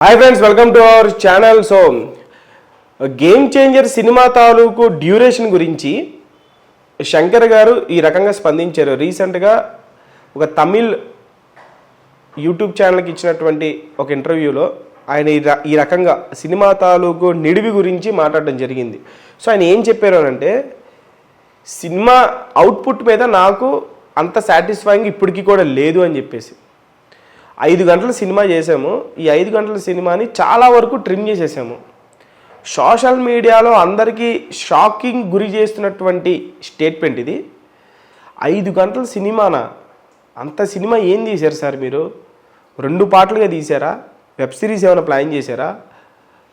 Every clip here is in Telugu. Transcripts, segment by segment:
Hi friends, welcome to our channel. So game changer cinema తాలూకు డ్యూరేషన్ గురించి శంకర్ గారు ఈ రకంగా స్పందించారు. రీసెంట్గా ఒక తమిళ్ యూట్యూబ్ ఛానల్కి ఇచ్చినటువంటి ఒక ఇంటర్వ్యూలో ఆయన ఈ రకంగా సినిమా తాలూకు నిడివి గురించి మాట్లాడడం జరిగింది. సో ఆయన ఏం చెప్పారు అంటే, సినిమా అవుట్పుట్ మీద నాకు అంత సాటిస్ఫైయింగ్ ఇప్పటికీ కూడా లేదు అని చెప్పేసి. 5 గంటల సినిమా చేసాము. ఈ 5 గంటల సినిమాని చాలా వరకు ట్రిమ్ చేసేసాము. సోషల్ మీడియాలో అందరికీ షాకింగ్ గురి చేస్తున్నటువంటి స్టేట్మెంట్ ఇది. 5 గంటల సినిమానా? అంత సినిమా ఏం తీశారు సార్ మీరు? 2 పార్ట్లుగా తీశారా? వెబ్ సిరీస్ ఏమైనా ప్లాన్ చేశారా?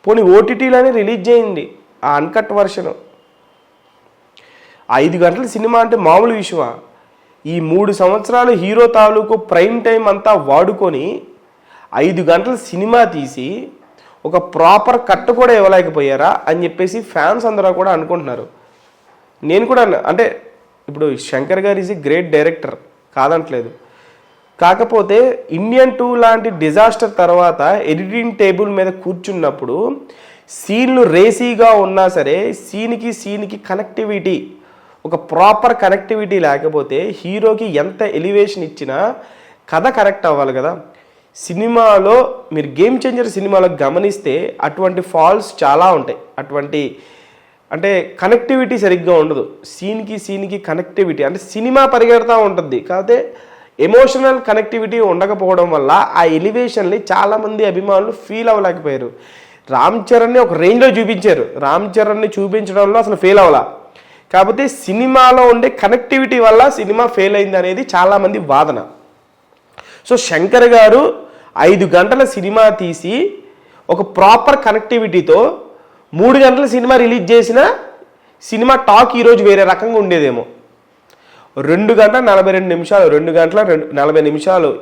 పోనీ ఓటీటీలోనే రిలీజ్ చేయండి ఆ అన్కట్ వర్షను. 5 గంటల సినిమా అంటే మామూలు విషయమా? ఈ 3 సంవత్సరాలు హీరో తాలూకు ప్రైమ్ టైం అంతా వాడుకొని 5 గంటల సినిమా తీసి ఒక ప్రాపర్ కట్ కూడా ఇవ్వలేకపోయారా అని చెప్పేసి ఫ్యాన్స్ అందరూ కూడా అనుకుంటున్నారు. నేను కూడా అంటే ఇప్పుడు శంకర్ గారు ఈజ్ ఏ గ్రేట్ డైరెక్టర్, కాదంటలేదు. కాకపోతే ఇండియన్ 2 లాంటి డిజాస్టర్ తర్వాత ఎడిటింగ్ టేబుల్ మీద కూర్చున్నప్పుడు సీన్లు రేసీగా ఉన్నా సరే సీన్కి కనెక్టివిటీ, ఒక ప్రాపర్ కనెక్టివిటీ లేకపోతే హీరోకి ఎంత ఎలివేషన్ ఇచ్చినా కథ కరెక్ట్ అవ్వాలి కదా. సినిమాలో మీరు గేమ్ చేంజర్ సినిమాలో గమనిస్తే అటువంటి ఫాల్స్ చాలా ఉంటాయి. అటువంటి అంటే కనెక్టివిటీ సరిగ్గా ఉండదు. సీన్కి కనెక్టివిటీ అంటే సినిమా పరిగెడతా ఉంటుంది, కాకపోతే ఎమోషనల్ కనెక్టివిటీ ఉండకపోవడం వల్ల ఆ ఎలివేషన్ని చాలామంది అభిమానులు ఫీల్ అవ్వలేకపోయారు. రామ్ చరణ్ని ఒక రేంజ్లో చూపించారు. రామ్ చరణ్ని చూపించడంలో అసలు ఫెయిల్ అవ్వాల. కాకపోతే సినిమాలో ఉండే కనెక్టివిటీ వల్ల సినిమా ఫెయిల్ అయింది అనేది చాలామంది వాదన. సో శంకర్ గారు 5 గంటల సినిమా తీసి ఒక ప్రాపర్ కనెక్టివిటీతో 3 గంటల సినిమా రిలీజ్ చేసిన సినిమా టాక్ ఈరోజు వేరే రకంగా ఉండేదేమో. 2 గంటల 42 నిమిషాలు 2 గంటల 40 నిమిషాలు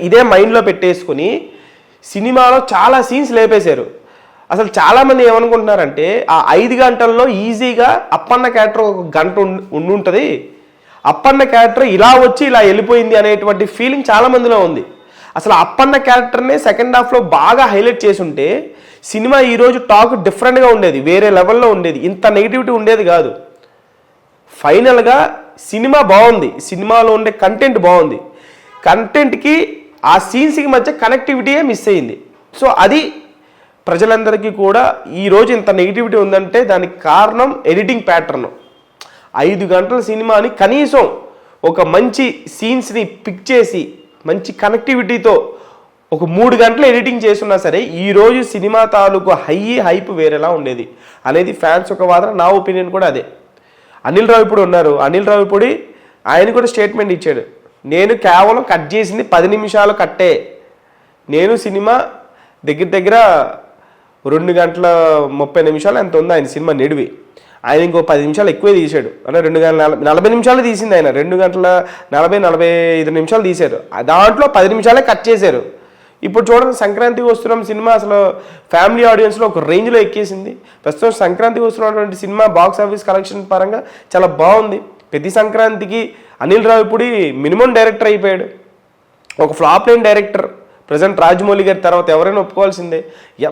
ఇదే మైండ్లో పెట్టేసుకుని సినిమాలో చాలా సీన్స్ లేపేశారు. అసలు చాలామంది ఏమనుకుంటున్నారంటే ఆ 5 గంటల్లో ఈజీగా అప్పన్న క్యారెక్టర్ ఒక గంట ఉంటుంది, అప్పన్న క్యారెక్టర్ ఇలా వచ్చి ఇలా వెళ్ళిపోయింది అనేటువంటి ఫీలింగ్ చాలామందిలో ఉంది. అసలు అప్పన్న క్యారెక్టర్నే సెకండ్ హాఫ్లో బాగా హైలైట్ చేసి ఉంటే సినిమా ఈరోజు టాక్ డిఫరెంట్గా ఉండేది, వేరే లెవెల్లో ఉండేది, ఇంత నెగిటివిటీ ఉండేది కాదు. ఫైనల్గా సినిమా బాగుంది, సినిమాలో ఉండే కంటెంట్ బాగుంది, కంటెంట్కి ఆ సీన్స్కి మధ్య కనెక్టివిటీయే మిస్ అయింది. సో అది ప్రజలందరికీ కూడా ఈరోజు ఇంత నెగిటివిటీ ఉందంటే దానికి కారణం ఎడిటింగ్ ప్యాటర్న్. 5 గంటల సినిమాని కనీసం ఒక మంచి సీన్స్ని పిక్ చేసి మంచి కనెక్టివిటీతో ఒక 3 గంటలు ఎడిటింగ్ చేస్తున్నా సరే ఈరోజు సినిమా తాలూకు హైప్ వేరేలా ఉండేది అనేది ఫ్యాన్స్ ఒక వాదన. నా ఒపీనియన్ కూడా అదే. అనిల్ రావిపూడి ఉన్నారు. అనిల్ రావిపూడి ఆయన కూడా స్టేట్మెంట్ ఇచ్చాడు, నేను కేవలం కట్ చేసింది 10 నిమిషాలు కట్టే, నేను సినిమా దగ్గర 2 గంటల 30 నిమిషాలు ఎంత ఉంది ఆయన సినిమా నిడివి. ఆయన ఇంకో 10 నిమిషాలు ఎక్కువే తీశాడు. అంటే 2 గంటల 40 నిమిషాలు తీసింది ఆయన. 2 గంటల 45 నిమిషాలు తీశారు. దాంట్లో 10 నిమిషాలే కట్ చేశారు. ఇప్పుడు చూడండి, సంక్రాంతికి వస్తున్నాం సినిమా అసలు ఫ్యామిలీ ఆడియన్స్లో ఒక రేంజ్లో ఎక్కేసింది. ప్రస్తుతం సంక్రాంతికి వస్తున్నటువంటి సినిమా బాక్స్ ఆఫీస్ కలెక్షన్ పరంగా చాలా బాగుంది. ప్రతి సంక్రాంతికి అనిల్ రావిపూడి మినిమం డైరెక్టర్ అయిపోయాడు. ఒక flop line director. Present Rajamouli గారి తర్వాత ఎవరైనా ఒప్పుకోవాల్సిందే.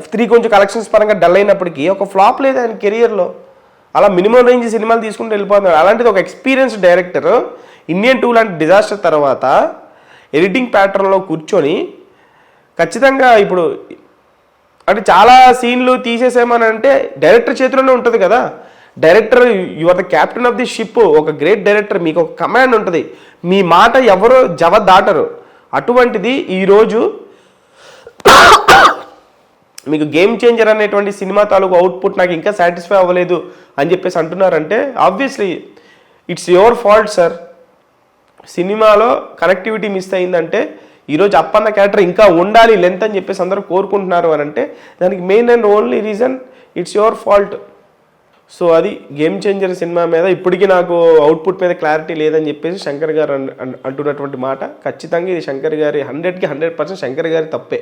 F3 కొంచెం కలెక్షన్స్ పరంగా డల్ అయినప్పటికీ ఒక ఫ్లాప్ లేదు ఆయన కెరియర్లో. అలా మినిమం రేంజ్ సినిమాలు తీసుకుంటూ వెళ్ళిపోతున్నారు. అలాంటిది ఒక ఎక్స్పీరియన్స్డ్ డైరెక్టర్ ఇండియన్ 2 లాంటి డిజాస్టర్ తర్వాత ఎడిటింగ్ ప్యాటర్న్లో కూర్చొని ఖచ్చితంగా ఇప్పుడు అంటే చాలా సీన్లు తీసేసామని అంటే డైరెక్టర్ చేతిలోనే ఉంటుంది కదా. Director you are the captain of the ship. ఒక గ్రేట్ డైరెక్టర్, మీకు ఒక కమాండ్ ఉంటుంది, మీ మాట ఎవరు దాటరు. అటువంటిది ఈరోజు మీకు గేమ్ చేంజర్ అనేటువంటి సినిమా తాలూకు అవుట్పుట్ నాకు ఇంకా సాటిస్ఫై అవ్వలేదు అని చెప్పేసి అంటున్నారంటే obviously it's your fault sir. సినిమాలో కనెక్టివిటీ మిస్ అయిందంటే ఈరోజు అప్పన్న క్యారెక్టర్ ఇంకా ఉండాలి లెంత్ అని చెప్పేసి అందరూ కోరుకుంటున్నారు అని అంటే దానికి main and only reason it's your fault. So అది గేమ్ చేంజర్ సినిమా మీద ఇప్పటికీ నాకు అవుట్పుట్ మీద క్లారిటీ లేదని చెప్పేసి శంకర్ గారు అంటున్నటువంటి మాట. ఖచ్చితంగా ఇది శంకర్ గారి 100% శంకర్ గారి తప్పే.